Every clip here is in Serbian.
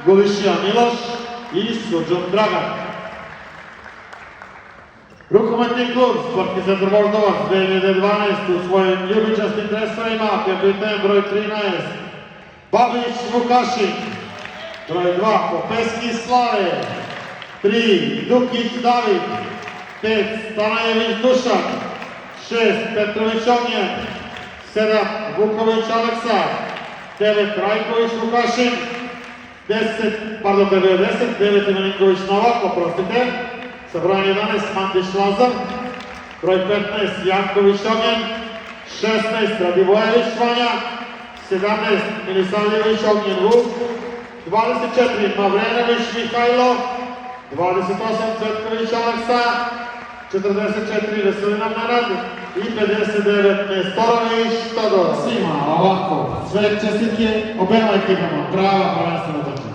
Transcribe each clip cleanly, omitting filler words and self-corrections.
Gulišija Miloš i Suđon Dragan. Rukometni klub Sportski centar Voždovac 2012 u svojim ljubičastim dresovima, kapitan broj 13 Babić Vukašin, broj 2 Popeski Slave, 3 Dukić David, 5 Stanajević Dušan, 6 Petrović Ognjen, 7 Vuković Aleksa, 9 Rajković Vukašin, 9 Maninković Novak, oprostite, sa brojem 11 Mandić Lazar, broj 15 Janković Ognjen, 16 Radivojević Vanja, 17 Milisavljević Ognjen Vuk, 24 Mavrenović Mihajlo, 28 Cvetković Aleksa, 44 Veselina Nenad i 59 Nestorović Todor. Svima ovako, sve čestitke obema ekipama, prava prvenstvena utakmica.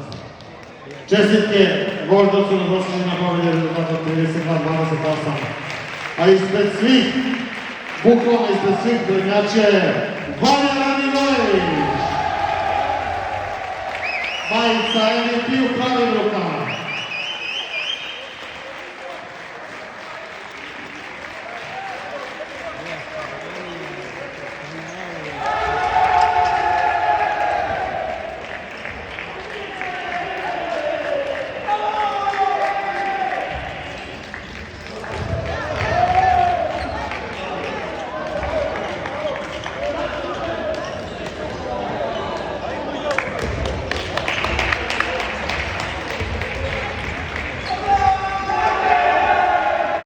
Čestitke Voždovcu na zasluženju na pobjedi rezultatom 32-28. A ispred svih, bukvalno ispred svih prednjače Vanja Radivojević. Majica MVP u pravim rukama.